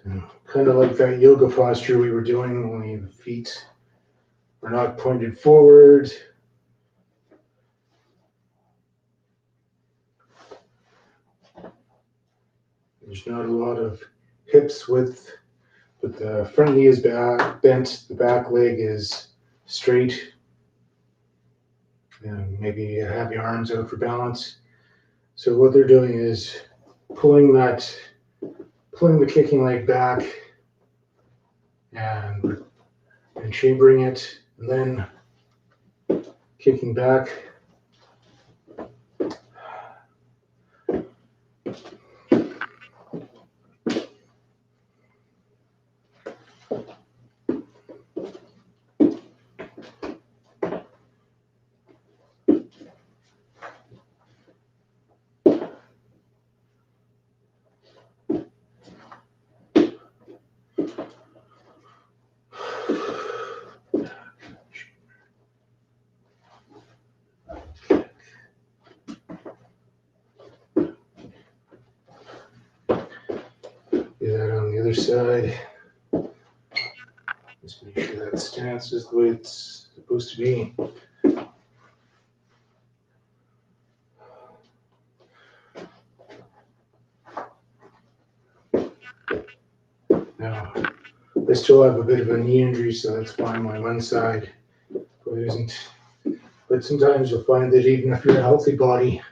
So, kind of like that yoga posture we were doing, only the feet are not pointed forward. There's not a lot of hips width, but the front knee is back, bent, the back leg is straight. And maybe have your arms out for balance. So what they're doing is pulling the kicking leg back and chambering it, and then kicking back. Do that on the other side. Just make sure that stance is the way it's supposed to be. Now, I still have a bit of a knee injury, so that's why my one side isn't. But sometimes you'll find that even if you're a healthy body,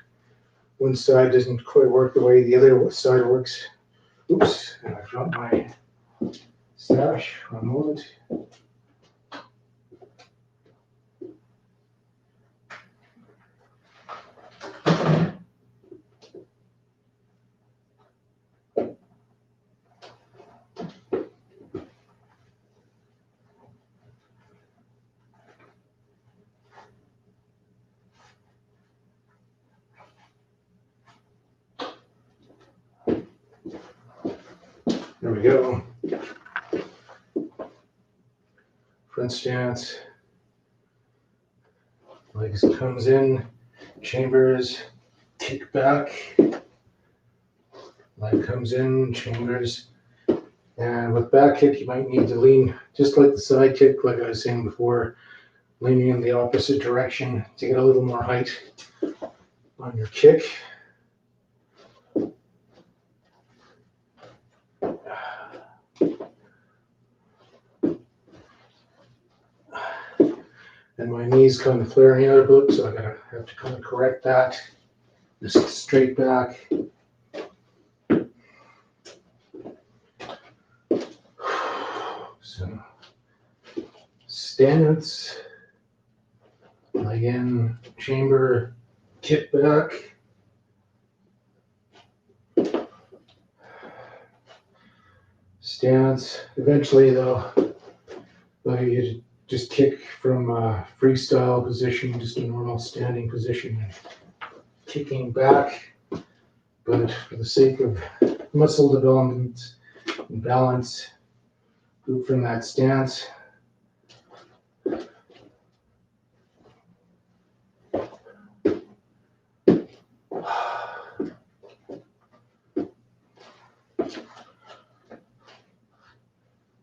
one side doesn't quite work the way the other side works. Oops, and I dropped my stash. One moment. There we go. Front stance. Legs comes in, chambers, kick back. Leg comes in, chambers. And with back kick, you might need to lean, just like the side kick, like I was saying before, leaning in the opposite direction to get a little more height on your kick. And my knee's kind of flaring out a bit, so I have to kind of correct that. Just straight back. So, stance, leg in, chamber, kick back. Stance. Eventually, though, you just kick from a freestyle position, just a normal standing position, kicking back. But for the sake of muscle development and balance, move from that stance.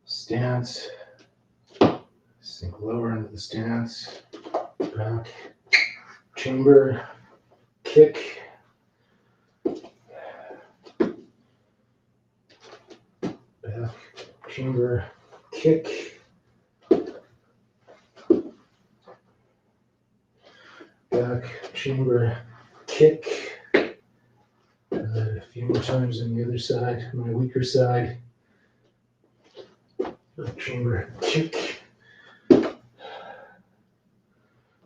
Stance. Sink lower into the stance. Back. Chamber. Kick. Back. Chamber. Kick. Back. Chamber. Kick. A few more times on the other side, my weaker side. Back. Chamber. Kick.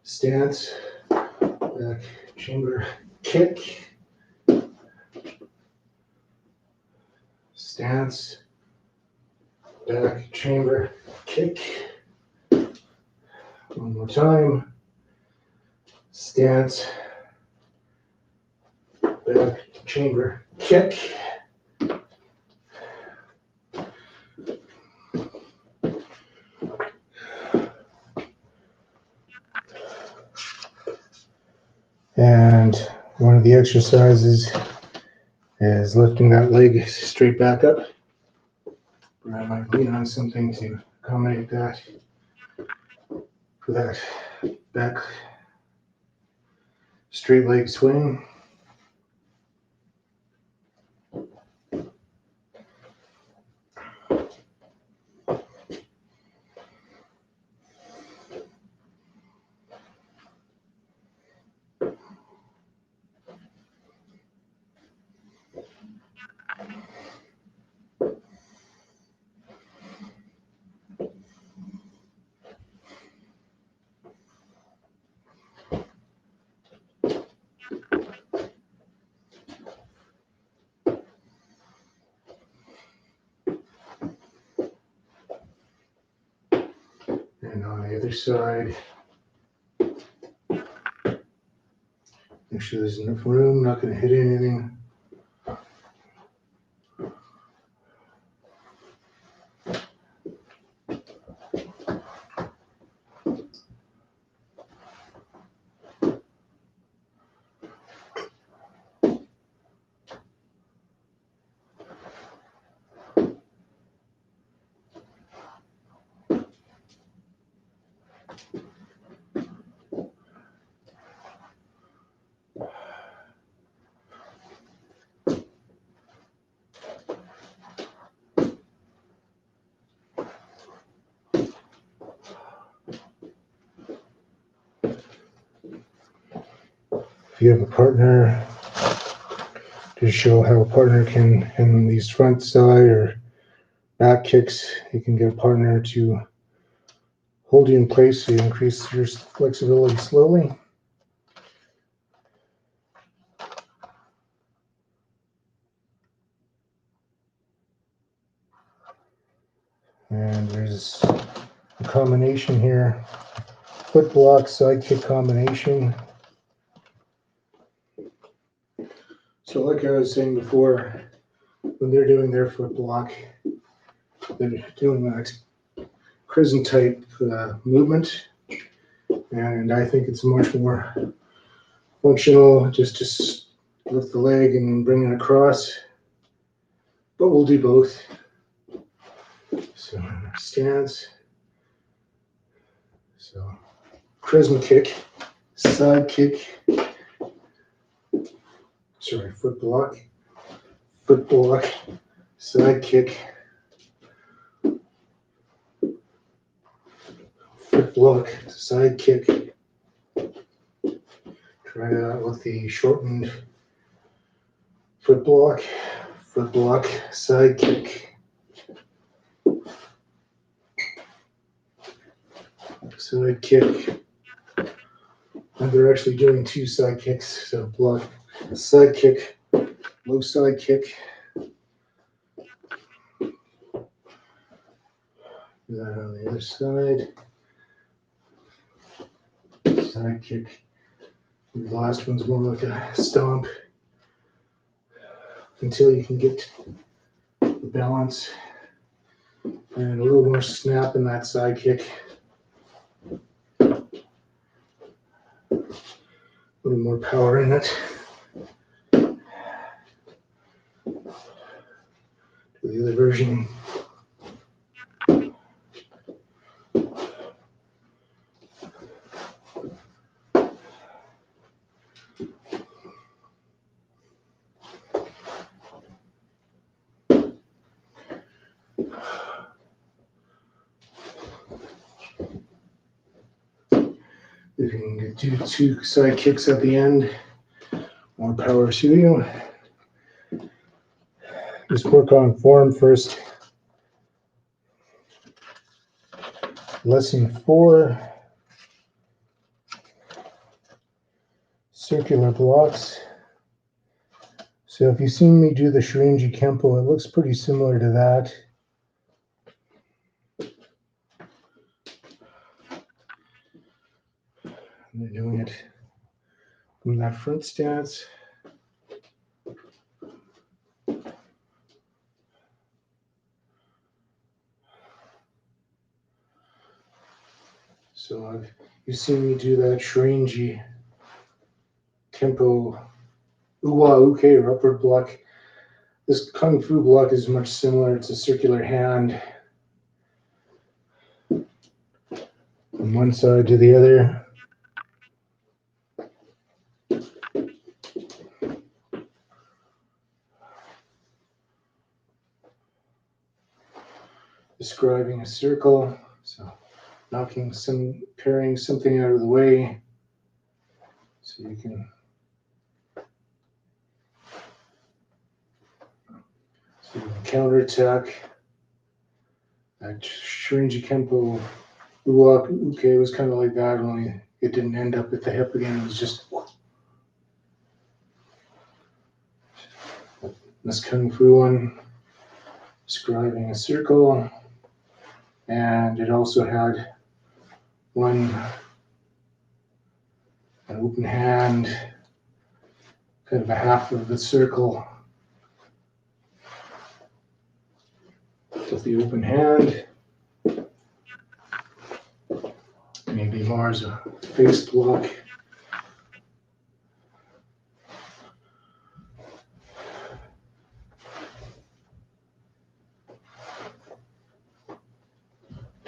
Stance. Back. Chamber. Kick. Stance. Back. Chamber. Kick. One more time. Stance. Back. Chamber. Kick. And one of the exercises is lifting that leg straight back up. But I might lean on something to accommodate that for that back straight leg swing. And on the other side, make sure there's enough room, not going to hit anything. If you have a partner, to show how a partner can, in these front side or back kicks, you can get a partner to hold you in place so you increase your flexibility slowly. And there's a combination here, foot block, side kick combination. So like I was saying before, when they're doing their foot block, they're doing that prison type movement. And I think it's much more functional, just lift the leg and bring it across. But we'll do both. So stance. So charisma kick, side kick. Sorry, foot block, side kick, foot block, side kick. Try that with the shortened foot block, side kick, side kick. And they're actually doing two side kicks, so block, side kick, low side kick. Do that on the other side. Side kick. The last one's more like a stomp until you can get the balance and a little more snap in that side kick. A little more power in it. Do the other version. You can do two side kicks at the end. More power to you. Just work on form first. Lesson 4. Circular blocks. So if you've seen me do the Shorinji Kempo, it looks pretty similar to that. And they're doing it from that front stance. So you've seen me do that Shorinji Kempo Uwa Uke or upward block. This Kung Fu block is much similar. It's a circular hand from one side to the other. Describing a circle, so carrying something out of the way, so you can counterattack. That Shorinji Kempo Uwak Uke was kind of like that, only it didn't end up at the hip again. It was just this Kung Fu one, describing a circle, and it also had an open hand, kind of a half of the circle with the open hand. Maybe more as a face block.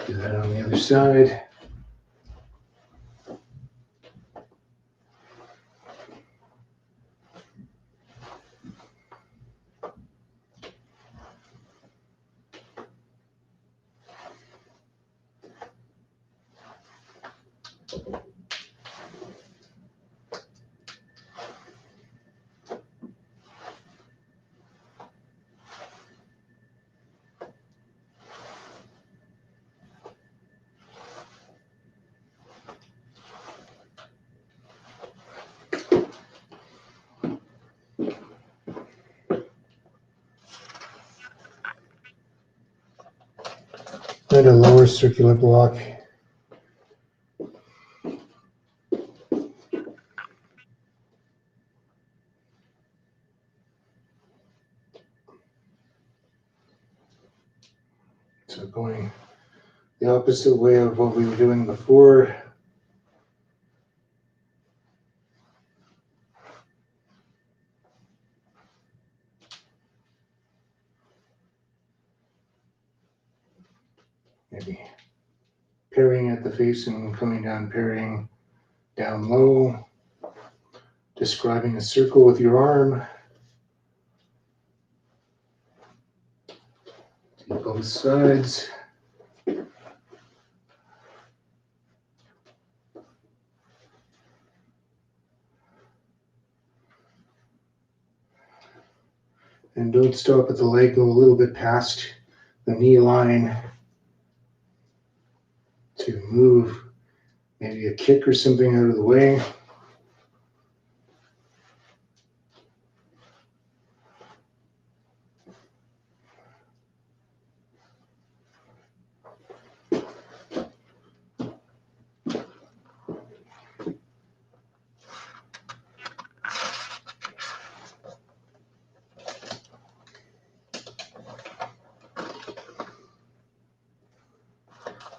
Do that on the other side. And a lower circular block. So going the opposite way of what we were doing before. Maybe parrying at the face and coming down, parrying down low. Describing a circle with your arm. To both sides. And don't stop at the leg, go a little bit past the knee line to move maybe a kick or something out of the way.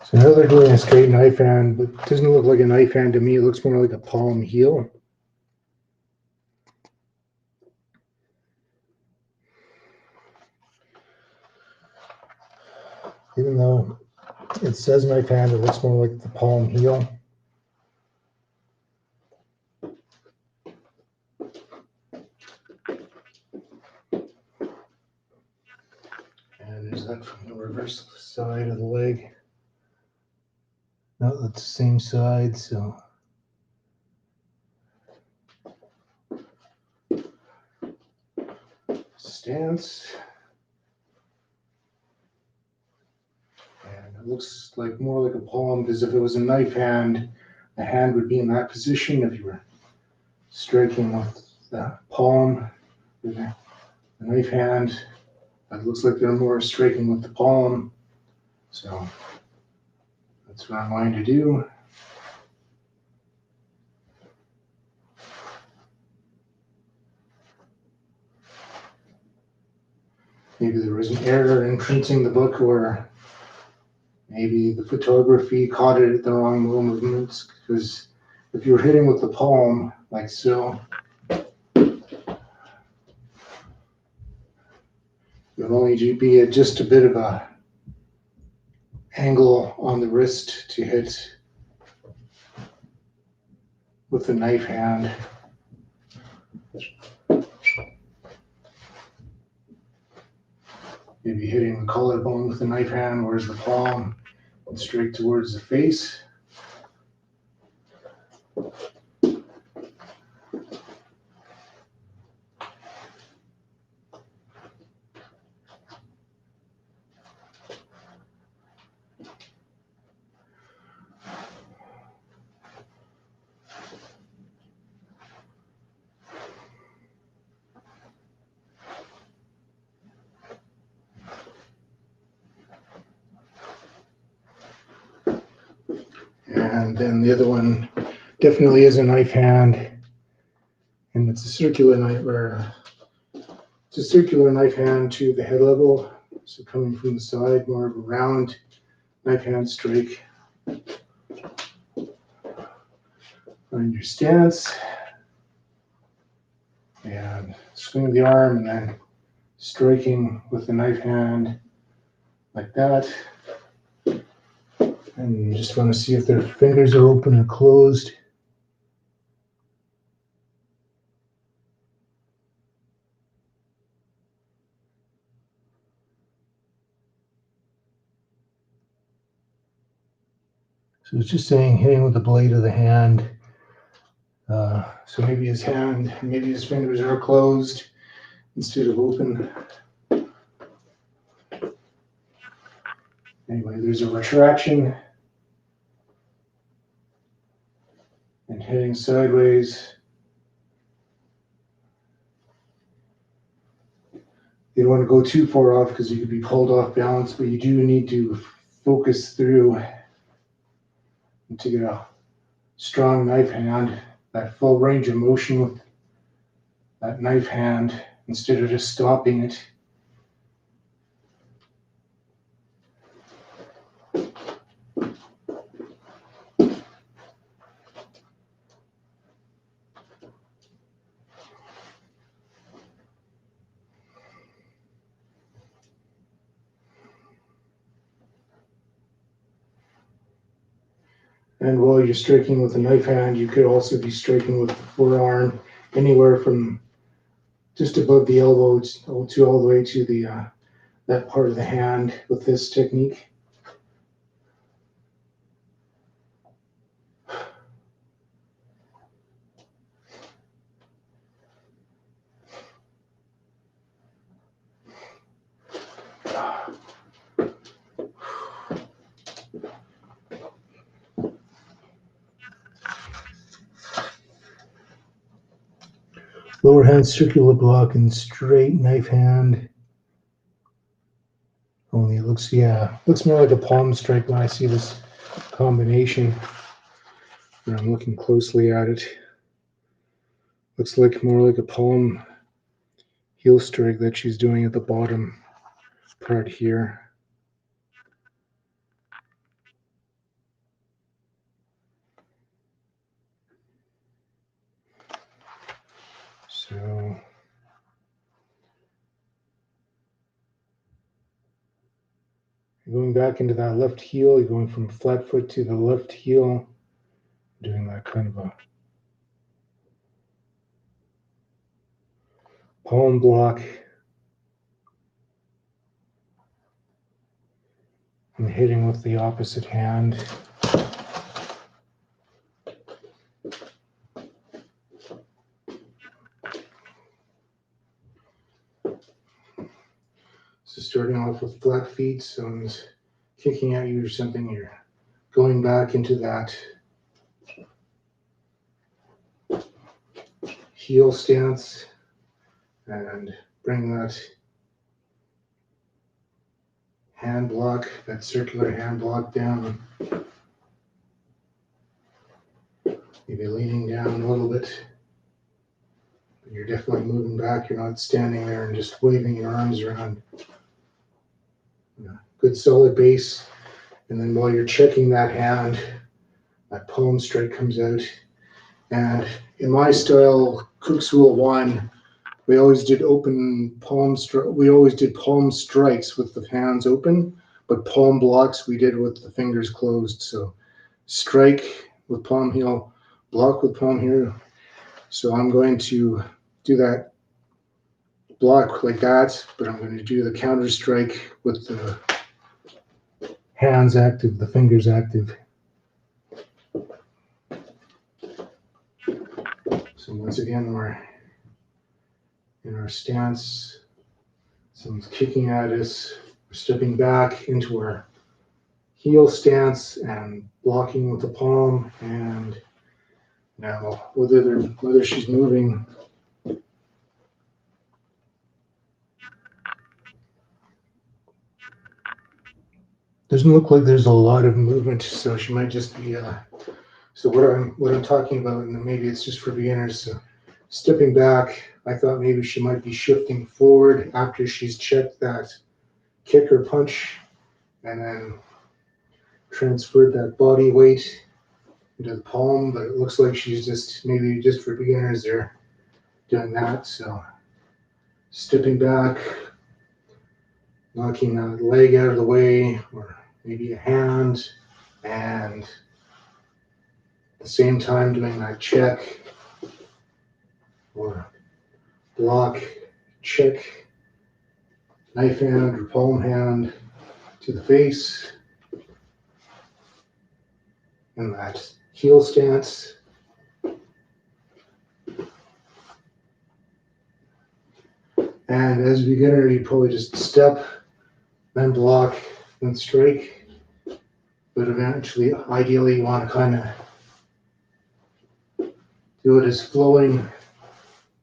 So now they're doing a straight knife hand, but it doesn't look like a knife hand to me. It looks more like a palm heel. Even though it says knife hand, it looks more like the palm heel. And there's that from the reverse side of the leg. No, that's the same side, so. Stance. And it looks like more like a palm, because if it was a knife hand, the hand would be in that position. If you were striking with the palm, with the knife hand, it looks like they're more striking with the palm. So that's what I'm going to do. Maybe there was an error in printing the book, or maybe the photography caught it at the wrong movements, because if you're hitting with the palm, like so, You'll only be at just a bit of a angle on the wrist to hit with the knife hand. Maybe hitting the collarbone with the knife hand, whereas the palm straight towards the face. And then the other one definitely is a knife hand, and it's a circular knife, or it's a circular knife hand to the head level. So coming from the side, more of a round knife hand strike. Find your stance and swing the arm, and then striking with the knife hand like that. And you just want to see if their fingers are open or closed. So it's just saying hitting with the blade of the hand. So maybe his fingers are closed instead of open. Anyway, there's a retraction and hitting sideways. You don't want to go too far off because you could be pulled off balance, but you do need to focus through and to get a strong knife hand, that full range of motion with that knife hand instead of just stopping it. And while you're striking with the knife hand, you could also be striking with the forearm, anywhere from just above the elbow to all the way to the that part of the hand with this technique. Lower hand circular block and straight knife hand. Only it looks more like a palm strike when I see this combination. When I'm looking closely at it, looks like more like a palm heel strike that she's doing at the bottom part here. So you're going back into that left heel, you're going from flat foot to the left heel, doing that kind of a palm block. And hitting with the opposite hand. So starting off with flat feet, someone's kicking at you or something, you're going back into that heel stance and bring that hand block, that circular hand block down. Maybe leaning down a little bit. But you're definitely moving back. You're not standing there and just waving your arms around. Good solid base. And then while you're checking that hand, that palm strike comes out. And in my style, Cook's Rule 1, we always did open palm we always did palm strikes with the hands open, but palm blocks we did with the fingers closed. So strike with palm heel, block with palm heel. So I'm going to do that block like that, but I'm going to do the counter strike with the hands active, the fingers active. So once again, we're in our stance. Someone's kicking at us. We're stepping back into our heel stance and blocking with the palm. And now, whether she's moving, doesn't look like there's a lot of movement, so she might just be. So what I'm talking about, and maybe it's just for beginners. So stepping back, I thought maybe she might be shifting forward after she's checked that kick or punch, and then transferred that body weight into the palm. But it looks like she's just, maybe just for beginners, they're doing that. So stepping back, knocking a leg out of the way, or maybe a hand, and at the same time doing that check or block, check, knife hand or palm hand to the face, and that heel stance. And as a beginner, you probably just step, then block, then strike. But eventually, ideally, you want to kind of do it as flowing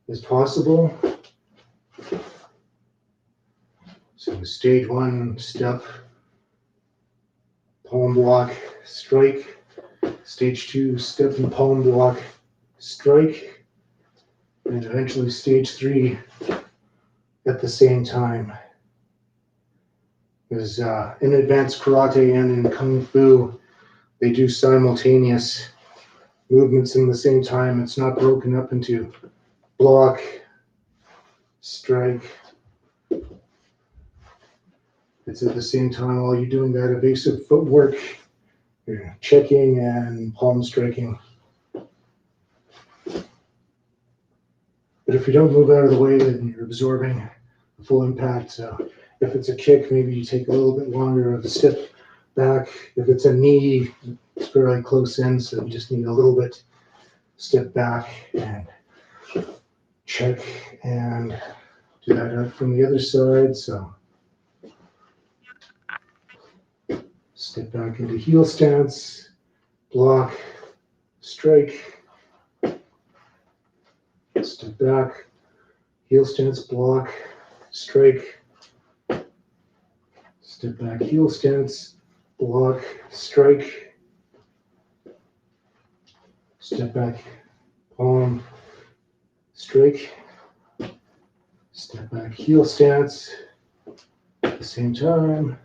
as possible. So stage one, step, palm block, strike. Stage two, step and palm block, strike. And eventually stage three at the same time. Because in advanced karate and in kung fu, they do simultaneous movements in the same time. It's not broken up into block, strike. It's at the same time while you're doing that evasive footwork, you're checking and palm striking. But if you don't move out of the way, then you're absorbing the full impact. So if it's a kick, maybe you take a little bit longer of a step back. If it's a knee, it's fairly close in, so you just need a little bit step back and check and do that out from the other side. So step back into heel stance, block, strike, step back, heel stance, block, strike, step back, heel stance, block, strike, step back, palm, strike, step back, heel stance, at the same time,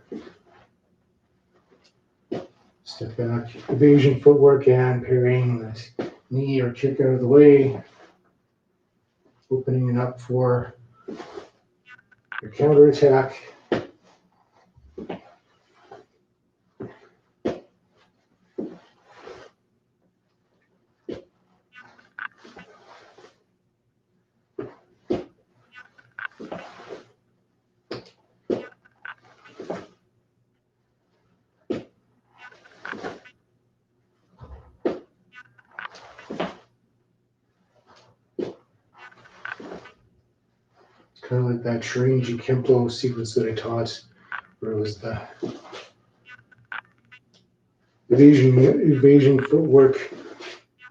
step back, evasion footwork and parrying that knee or kick out of the way, opening it up for your counter attack. Kind of like that Shorinji Kempo sequence that I taught, where it was the evasion footwork,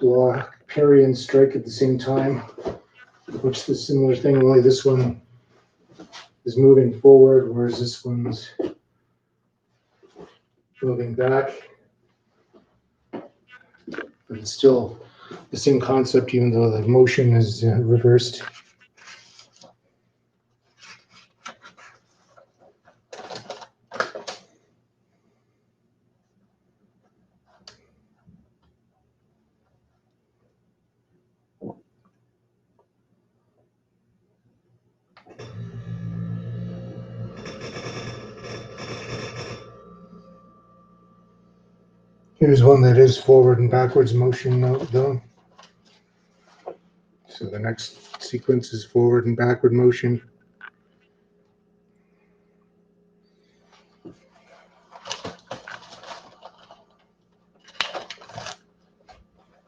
block, parry, and strike at the same time, which is a similar thing, only this one is moving forward, whereas this one's moving back. But it's still the same concept, even though the motion is reversed. Here's one that is forward and backwards motion though. So the next sequence is forward and backward motion.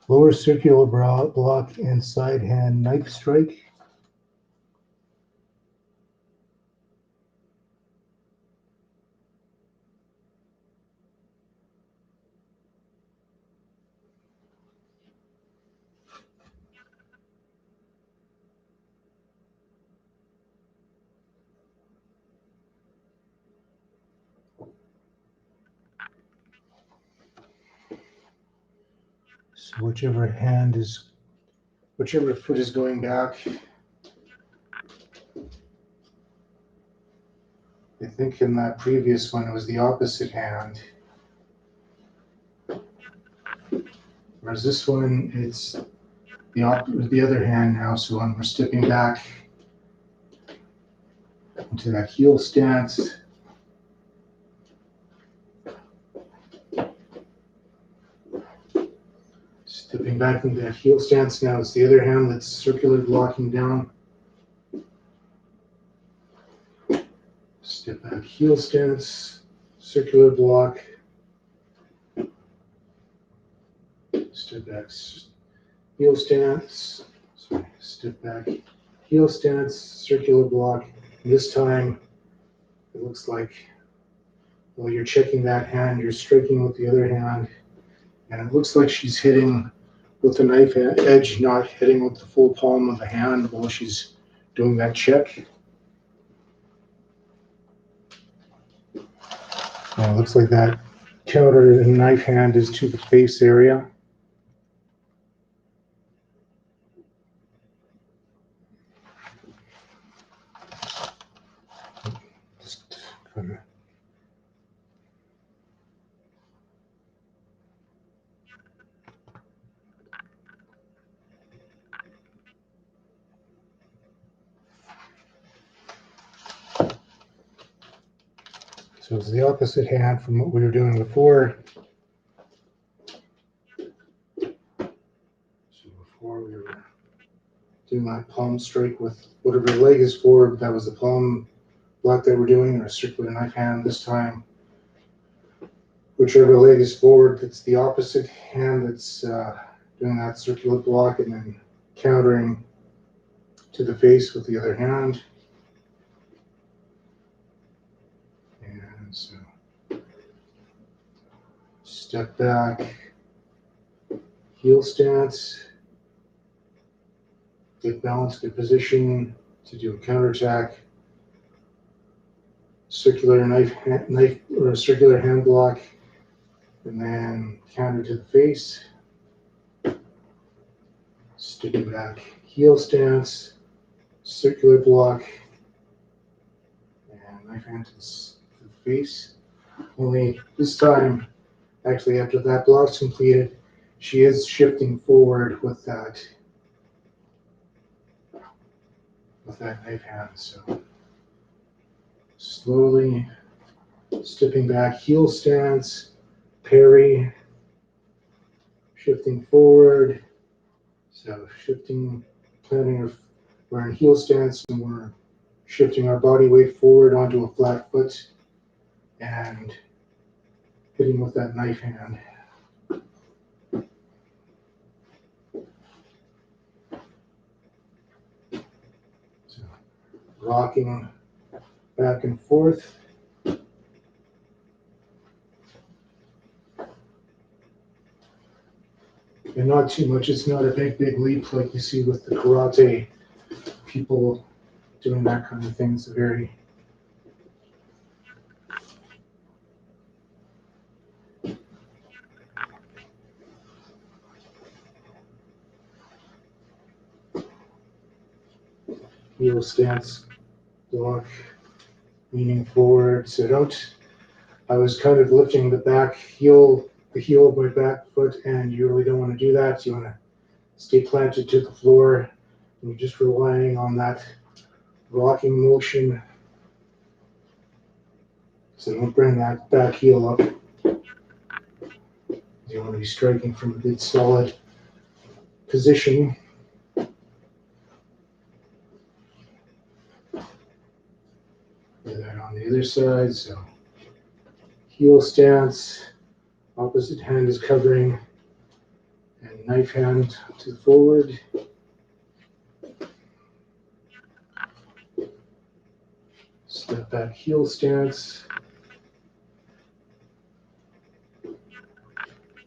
Lower circular block and side hand knife strike. So whichever foot is going back, I think in that previous one it was the opposite hand. Whereas this one, it's the other hand now. So when we're stepping back into that heel stance, stepping back into that heel stance, now it's the other hand that's circular blocking down. Step back, heel stance, circular block. Step back, heel stance. Sorry, step back, heel stance, circular block. And this time, it looks like while you're checking that hand, you're striking with the other hand. And it looks like she's hitting with the knife edge, not hitting with the full palm of the hand while she's doing that check. And it looks like that counter knife hand is to the face area. Just kinda. So it's the opposite hand from what we were doing before. So before we were doing that palm strike with whatever leg is forward, that was the palm block that we're doing, or a circular knife hand. This time, whichever leg is forward, it's the opposite hand that's doing that circular block and then countering to the face with the other hand. And so step back, heel stance, good balance, good position to do a counterattack. Circular knife or a circular hand block, and then counter to the face. Stepping back, heel stance, circular block, and knife hand to the face. Only this time, actually after that block's completed, she is shifting forward with that knife hand. So slowly stepping back, heel stance, parry, shifting forward. So shifting, we're in heel stance and we're shifting our body weight forward onto a flat foot and hitting with that knife hand. So rocking back and forth. And not too much, it's not a big leap like you see with the karate people doing that kind of thing. It's a very heel stance block, leaning forward. So I was kind of lifting the heel of my back foot, and you really don't want to do that. You want to stay planted to the floor, and you're just relying on that rocking motion. So don't bring that back heel up. you want to be striking from a good solid position. Do that on the other side. So heel stance, opposite hand is covering, and knife hand to the forward. Step back heel stance.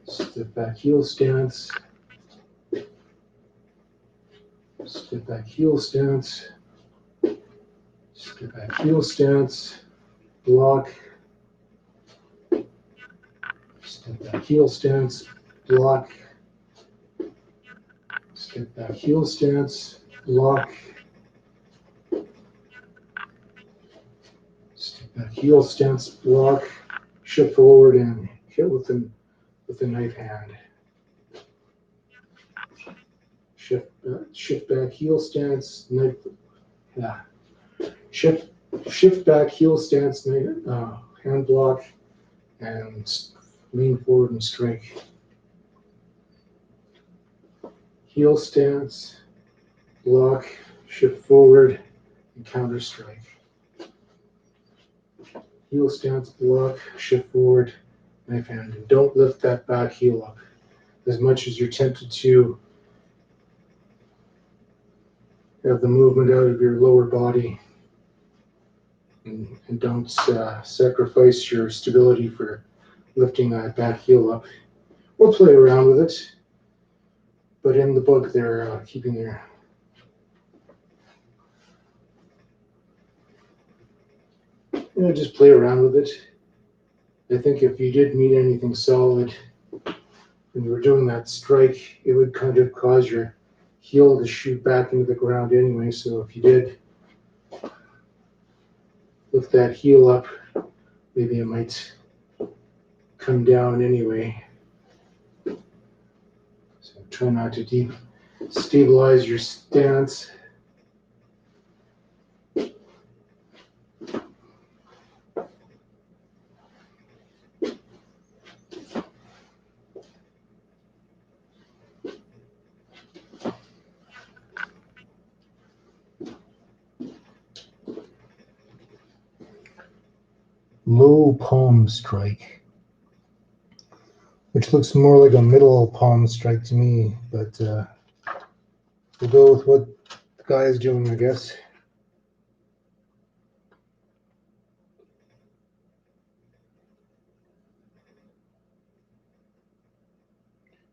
Step back heel stance. Step back heel stance. Step back heel stance. Block. Step back heel stance. Block. Step back heel stance. Block. Step back heel stance. Block. Shift forward and hit with the knife hand. Shift back heel stance. Knife. Yeah. Shift back heel stance. Hand block and lean forward and strike. Heel stance, block, shift forward, and counter strike. Heel stance, block, shift forward, knife hand. And don't lift that back heel up as much as you're tempted to have the movement out of your lower body. And don't sacrifice your stability for lifting that back heel up. We'll play around with it, but in the book they're keeping their just play around with it. I think if you did meet anything solid and you were doing that strike, it would kind of cause your heel to shoot back into the ground anyway. So if you did lift that heel up, maybe it might come down anyway. So try not to destabilize your stance. Low palm strike, which looks more like a middle palm strike to me, but we'll go with what the guy is doing, I guess.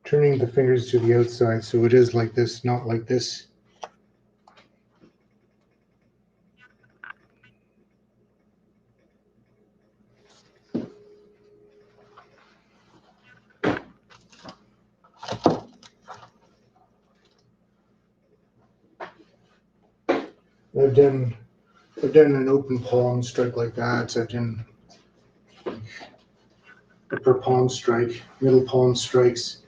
Turning the fingers to the outside, so it is like this, not like this. I've done an open palm strike like that. I've done upper palm strike, middle palm strikes,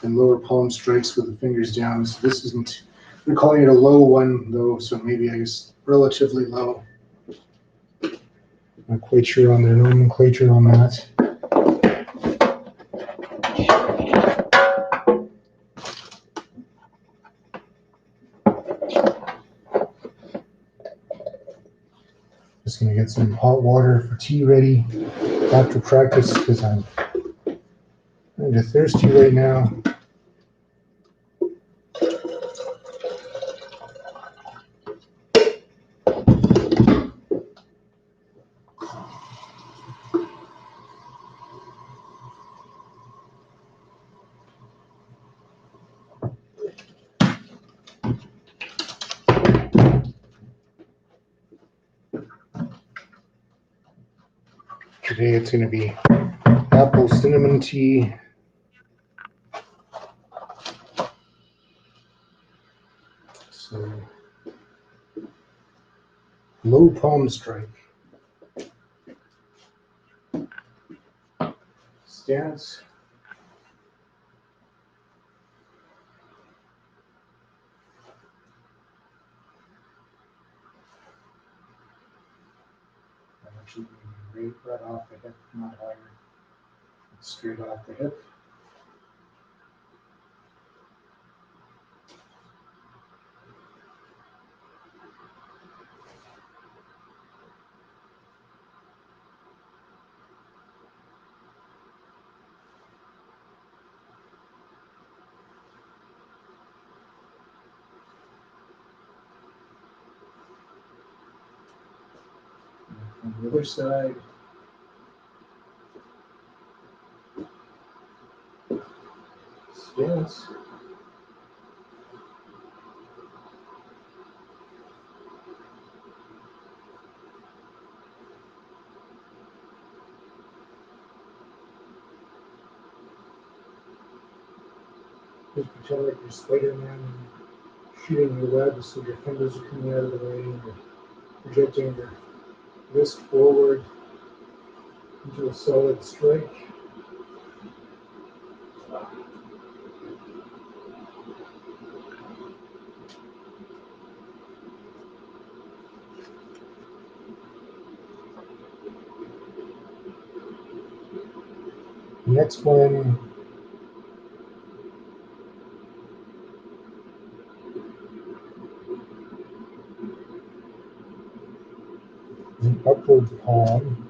and lower palm strikes with the fingers down. So this isn't, I'm calling it a low one though, so maybe I guess relatively low. Not quite sure on their nomenclature on that. Just gonna get some hot water for tea ready after practice because I'm kind of thirsty right now. Today it's gonna be apple cinnamon tea. So low palm strike. Stance. Right off the hip, not higher. Straight off the hip. On the other side. Stance. Just pretend like you're Spider-Man and shooting your web so your fingers are coming out of the way and you're projecting your wrist forward into a solid strike. Next one, an upward palm.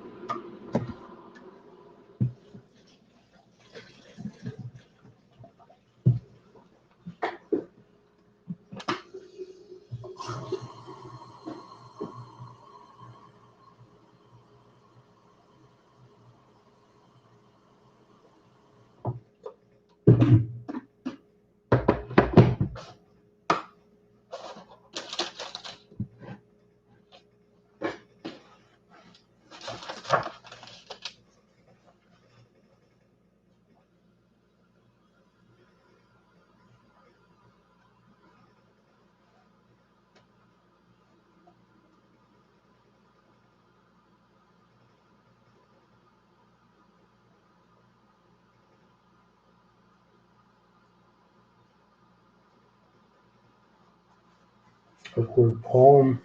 Upward palm.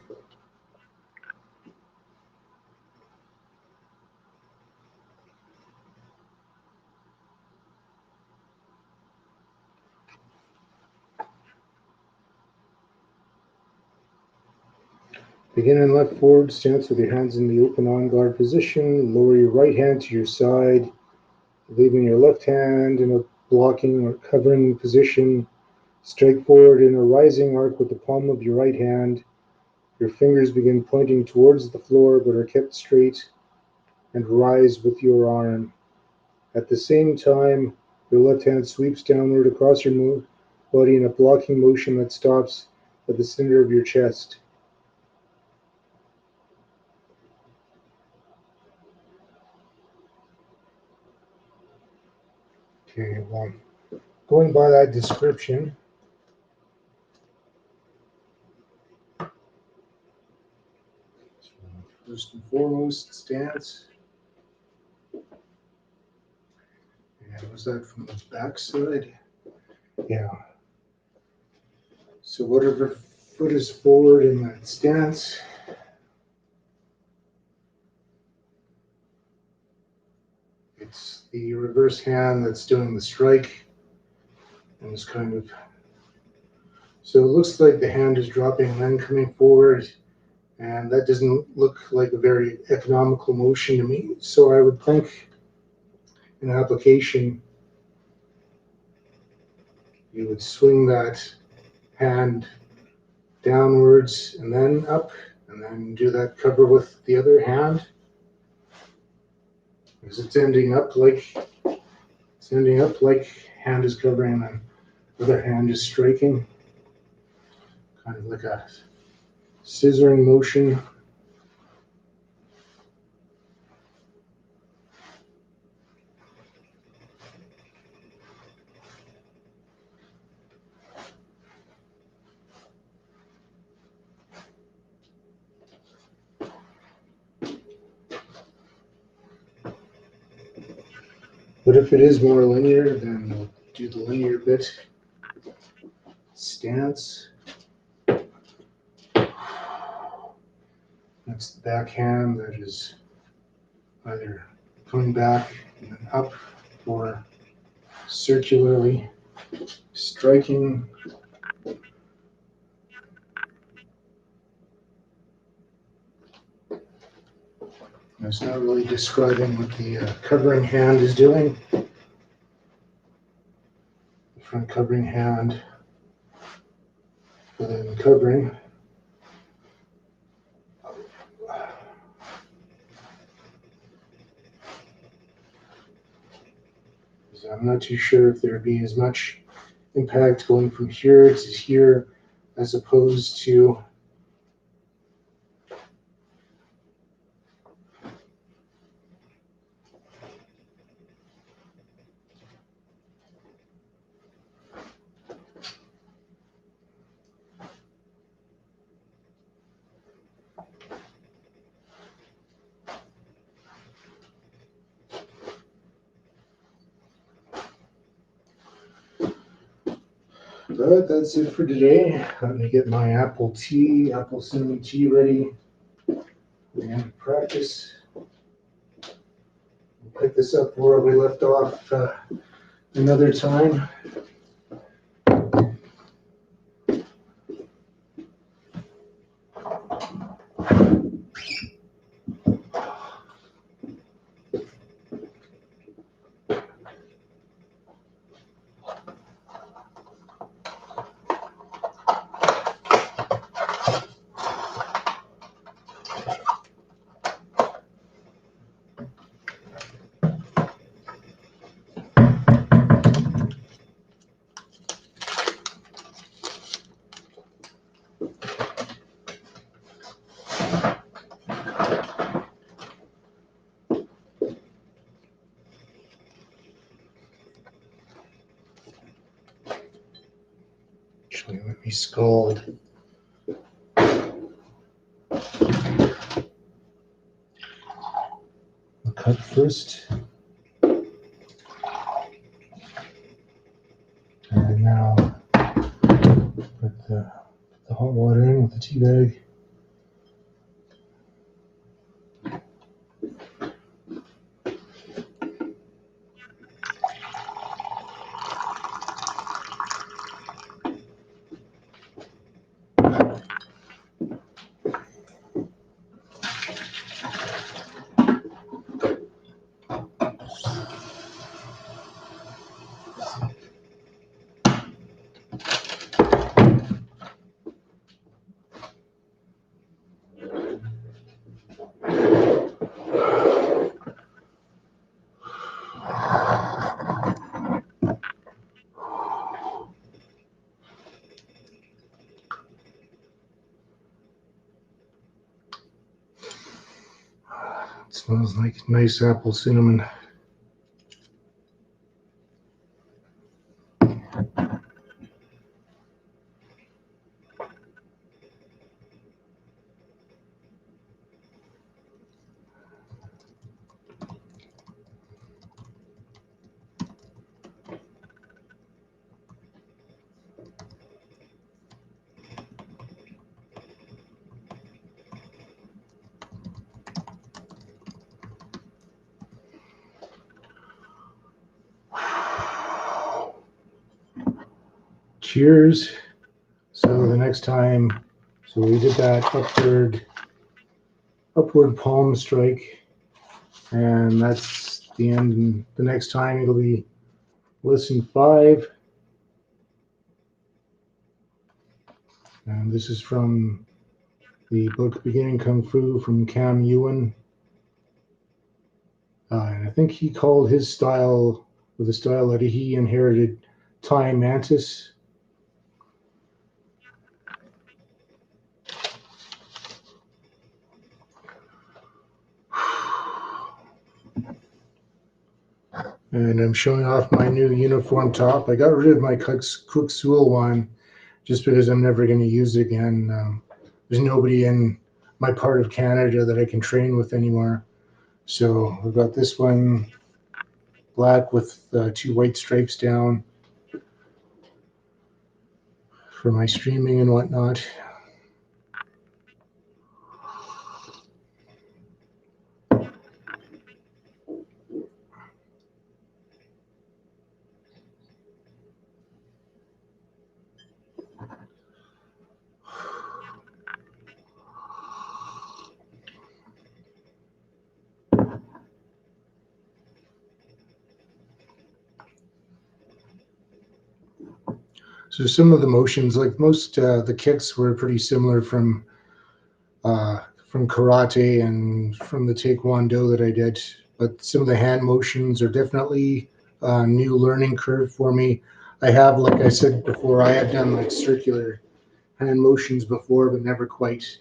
Begin in left forward stance with your hands in the open on guard position. Lower your right hand to your side, leaving your left hand in a blocking or covering position. Strike forward in a rising arc with the palm of your right hand. Your fingers begin pointing towards the floor but are kept straight, and rise with your arm. At the same time, your left hand sweeps downward across your body in a blocking motion that stops at the center of your chest. Okay, well, going by that description, first and foremost, stance. And was that from the back side? Yeah. So whatever foot is forward in that stance, it's the reverse hand that's doing the strike. And it's kind of, so it looks like the hand is dropping and then coming forward. And that doesn't look like a very economical motion to me. So I would think in application, you would swing that hand downwards and then up, and then do that cover with the other hand. Because it's ending up like hand is covering and the other hand is striking. Kind of like a scissoring motion. But if it is more linear, then we'll do the linear bit. Stance. That's the back hand that is either coming back and then up or circularly striking. It's not really describing what the covering hand is doing. The front covering hand, and then covering. So I'm not too sure if there would be as much impact going from here to here as opposed to but that's it for today. Let me get my apple cinnamon tea ready. We're going to practice. We'll pick this up where we left off another time. Actually, let me scald. I'll cut first. And now put the hot water in with the tea bag. It smells like nice apple cinnamon. Cheers. So the next time, so we did that upward palm strike, and that's the end. And the next time it'll be lesson 5, and this is from the book Beginning Kung Fu from Cam Yuen. And I think he called his style, or the style that he inherited, Thai Mantis. And I'm showing off my new uniform top. I got rid of my Cook Sewell one just because I'm never going to use it again. There's nobody in my part of Canada that I can train with anymore. So I've got this one black with 2 white stripes down for my streaming and whatnot. So some of the motions, like most the kicks, were pretty similar from karate and from the taekwondo that I did, but some of the hand motions are definitely new learning curve for me. I have, like I said before, I have done like circular hand motions before, but never quite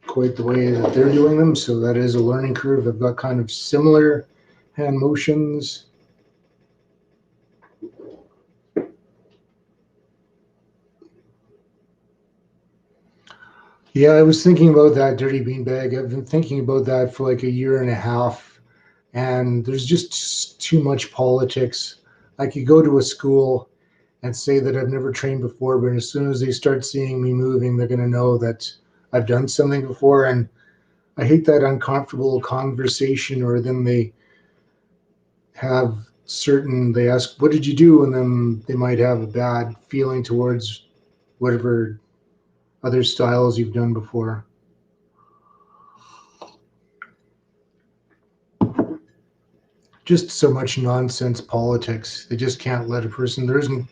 the way that they're doing them. So that is a learning curve. I've got kind of similar hand motions. Yeah, I was thinking about that dirty beanbag. I've been thinking about that for like a year and a half, and there's just too much politics. I could go to a school and say that I've never trained before, but as soon as they start seeing me moving, they're going to know that I've done something before. And I hate that uncomfortable conversation, or then they ask, what did you do? And then they might have a bad feeling towards whatever other styles you've done before. Just so much nonsense politics. They just can't let a person. There isn't.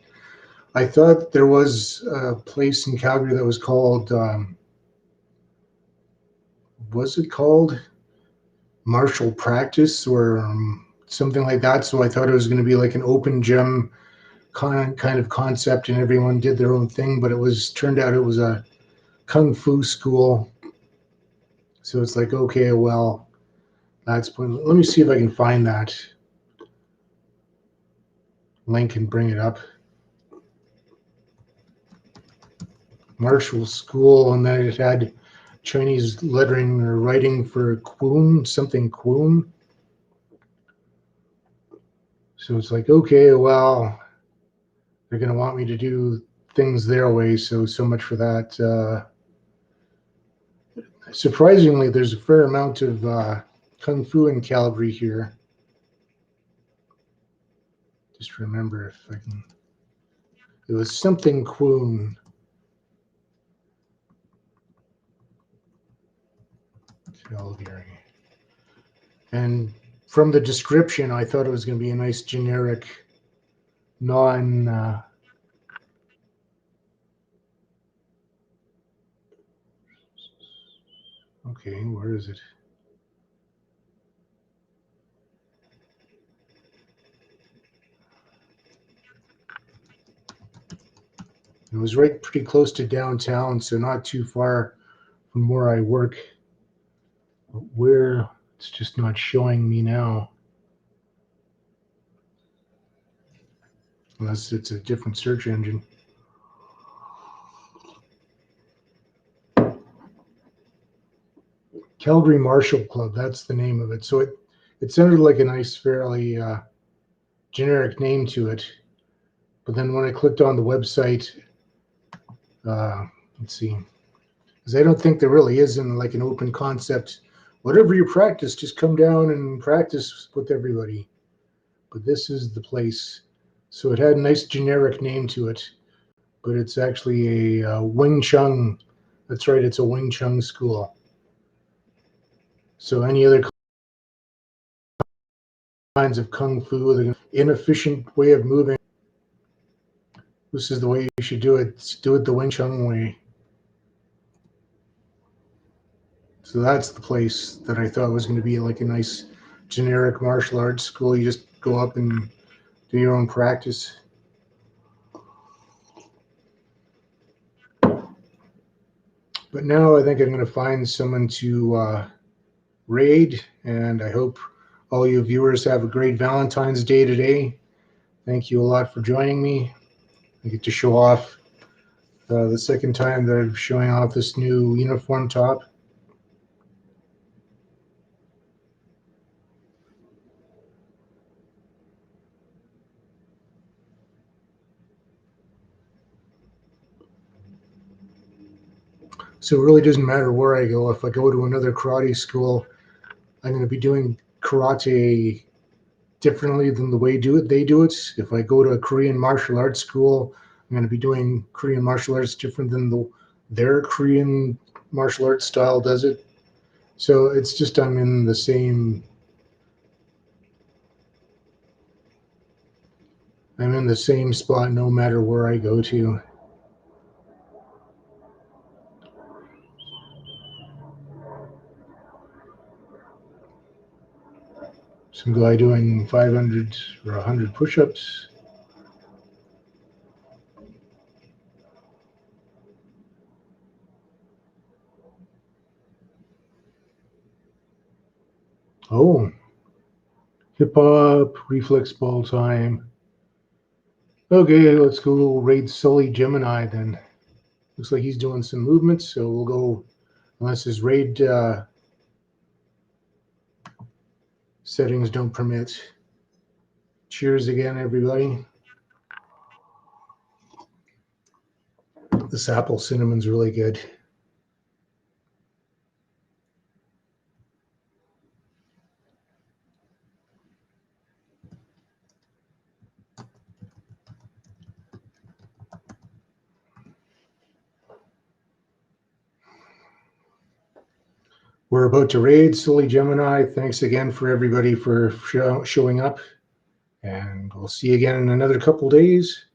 I thought there was a place in Calgary that was called. Was it called Martial Practice or something like that? So I thought it was going to be like an open gym kind of concept, and everyone did their own thing. But it was turned out it was a kung fu school. So it's like, okay, well, that's point. Let me see if I can find that link and bring it up. Martial school, and then it had Chinese lettering or writing for Kwun, something Kwun. So it's like, okay, well, they're going to want me to do things their way. So much for that. Surprisingly, there's a fair amount of kung fu in Calgary here. Just remember if I can. It was something Kwun. Calgary. And from the description, I thought it was going to be a nice generic, non. Okay, where is it? It was right pretty close to downtown, so not too far from where I work. But where it's just not showing me now. Unless it's a different search engine. Calgary Martial Club, that's the name of it. So it sounded like a nice, fairly generic name to it. But then when I clicked on the website, let's see, because I don't think there really is like an open concept. Whatever you practice, just come down and practice with everybody. But this is the place. So it had a nice generic name to it, but it's actually a Wing Chun. That's right, it's a Wing Chun school. So any other kinds of kung fu, the inefficient way of moving, this is the way you should do it. Do it the Wing Chun way. So that's the place that I thought was going to be like a nice generic martial arts school. You just go up and do your own practice. But now I think I'm going to find someone to raid, and I hope all you viewers have a great Valentine's Day today. Thank you a lot for joining me. I get to show off the second time that I'm showing off this new uniform top. So it really doesn't matter where I go. If I go to another karate school, I'm going to be doing karate differently than the way they do it. If I go to a Korean martial arts school, I'm going to be doing Korean martial arts different than their Korean martial arts style does it. So it's just I'm in the same spot no matter where I go to. Some guy doing 500 or 100 push-ups. Oh, hip hop, reflex ball time. Okay, let's go raid Sully Gemini then. Looks like he's doing some movements, so we'll go, unless his raid settings don't permit. Cheers again, everybody. This apple cinnamon's really good. We're about to raid Sully Gemini. Thanks again for everybody for showing up. And we'll see you again in another couple days.